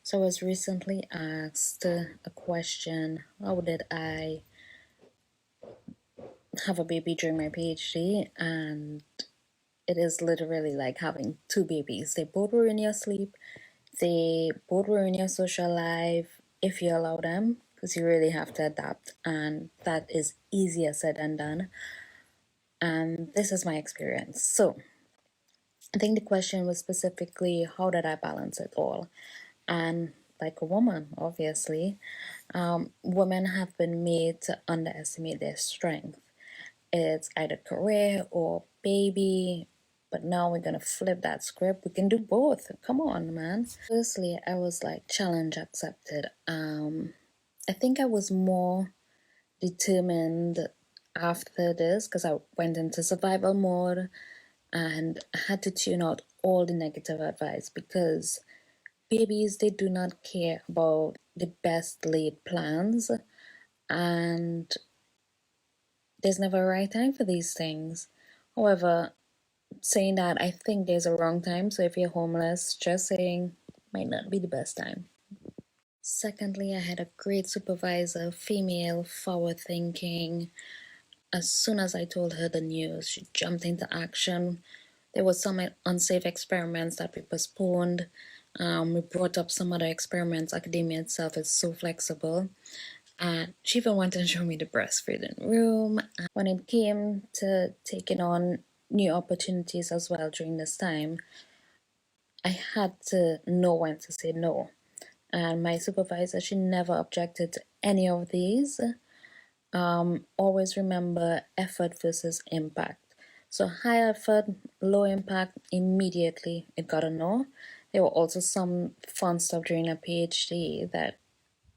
So I was recently asked a question: how did I have a baby during my PhD? And it is literally like having two babies. They both were in your sleep, they both were in your social life, if you allow them, because you really have to adapt, and that is easier said than done. And this is my experience. So I think the question was specifically, how did I balance it all? And like a woman, obviously, women have been made to underestimate their strength. It's either career or baby, but now we're gonna flip that script. We can do both. Come on, man. Firstly, I was like, challenge accepted. I think I was more determined after this because I went into survival mode and I had to tune out all the negative advice because babies, they do not care about the best laid plans, and there's never a right time for these things. However, saying that, I think there's a wrong time. So if you're homeless, just saying might not be the best time. Secondly, I had a great supervisor, female, forward thinking. As soon as I told her the news, she jumped into action. There was some unsafe experiments that we postponed. We brought up some other experiments. Academia itself is so flexible. And she even went and showed me the breastfeeding room. And when it came to taking on new opportunities as well during this time, I had to know when to say no. And my supervisor, she never objected to any of these. Always remember effort versus impact. So high effort, low impact, immediately it got a no. There were also some fun stuff during a PhD that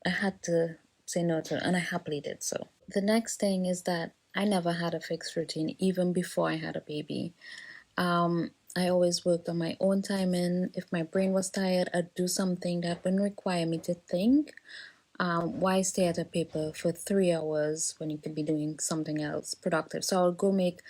I had to say no to, and I happily did so. The next thing is that I never had a fixed routine, even before I had a baby. I always worked on my own timing. If my brain was tired, I'd do something that wouldn't require me to think. Why stay at a paper for 3 hours when you could be doing something else productive? So I'll go make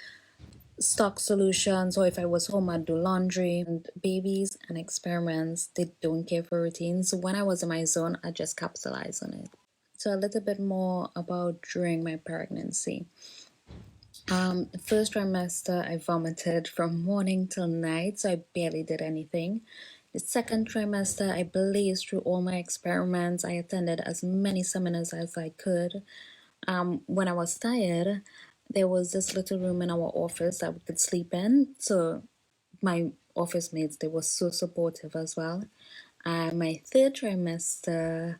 stock solutions, or if I was home, I'd do laundry. And babies and experiments, they don't care for routines. So when I was in my zone, I just capitalized on it. So a little bit more about during my pregnancy. The first trimester, I vomited from morning till night, so I barely did anything. The second trimester, I blazed through all my experiments. I attended as many seminars as I could. When I was tired, there was this little room in our office that we could sleep in. So my office mates, they were so supportive as well. And my third trimester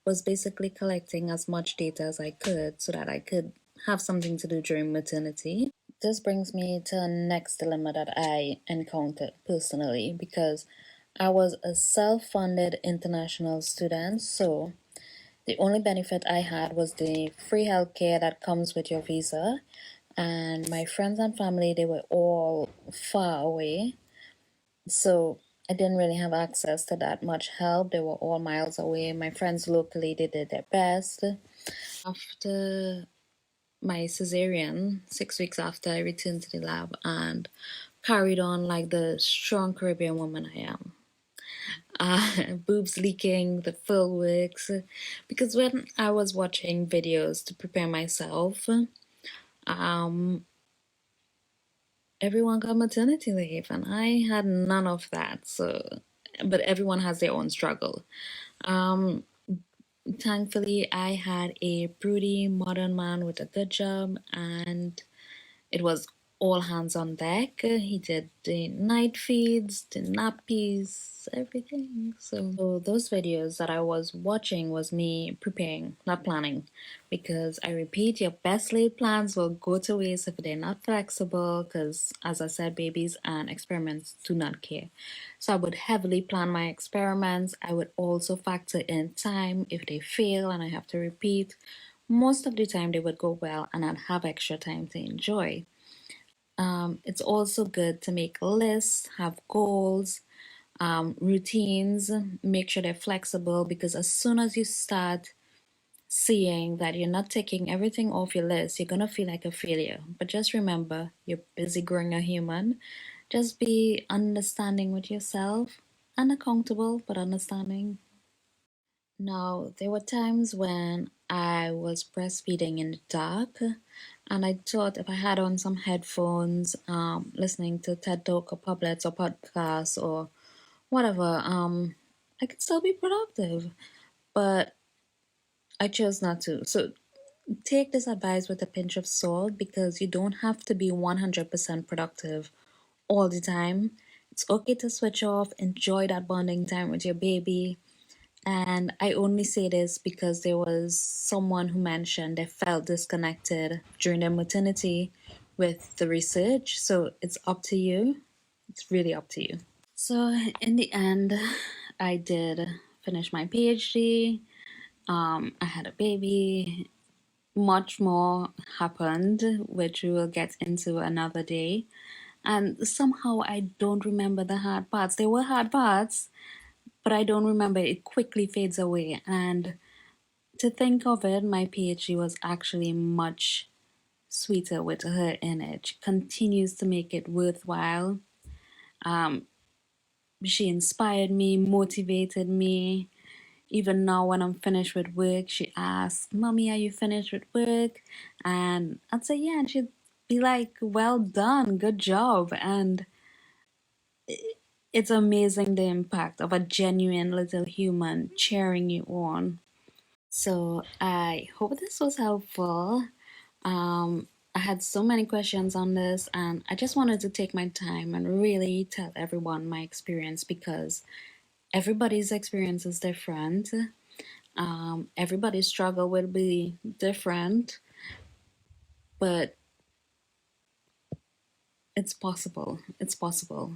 was basically collecting as much data as I could so that I could have something to do during maternity. This brings me to the next dilemma that I encountered personally, because I was a self-funded international student, so the only benefit I had was the free healthcare that comes with your visa, and my friends and family, they were all far away, so I didn't really have access to that much help. They were all miles away. My friends locally, they did their best. After my cesarean, 6 weeks after, I returned to the lab and carried on like the strong Caribbean woman I am. Boobs leaking, the full works. Because when I was watching videos to prepare myself, everyone got maternity leave and I had none of that. So, but everyone has their own struggle. Thankfully, I had a broody modern man with a good job, and it was all hands on deck. He did the night feeds, the nappies, everything. So those videos that I was watching was me preparing, not planning. Because I repeat, your best laid plans will go to waste if they're not flexible, because as I said, babies and experiments do not care. So I would heavily plan my experiments. I would also factor in time if they fail and I have to repeat. Most of the time they would go well and I'd have extra time to enjoy. It's also good to make lists, have goals, routines, make sure they're flexible, because as soon as you start seeing that you're not taking everything off your list, you're gonna feel like a failure. But just remember, you're busy growing a human. Just be understanding with yourself and accountable, but understanding. Now, there were times when I was breastfeeding in the dark, and I thought if I had on some headphones, listening to TED Talk or Publets or podcasts or whatever, I could still be productive. But I chose not to. So take this advice with a pinch of salt because you don't have to be 100% productive all the time. It's okay to switch off, enjoy that bonding time with your baby. And I only say this because there was someone who mentioned they felt disconnected during their maternity with the research. So it's up to you. It's really up to you. So in the end, I did finish my PhD. I had a baby. Much more happened, which we will get into another day. And somehow I don't remember the hard parts. There were hard parts, but I don't remember. It quickly fades away. And to think of it, my PhD was actually much sweeter with her in it. She continues to make it worthwhile. She inspired me, motivated me. Even now, when I'm finished with work, she asks, "Mommy, are you finished with work?" And I'd say, "Yeah." And she'd be like, "Well done, good job." And it's amazing the impact of a genuine little human cheering you on. So I hope this was helpful. I had so many questions on this, and I just wanted to take my time and really tell everyone my experience because everybody's experience is different. Everybody's struggle will be different, but it's possible. It's possible.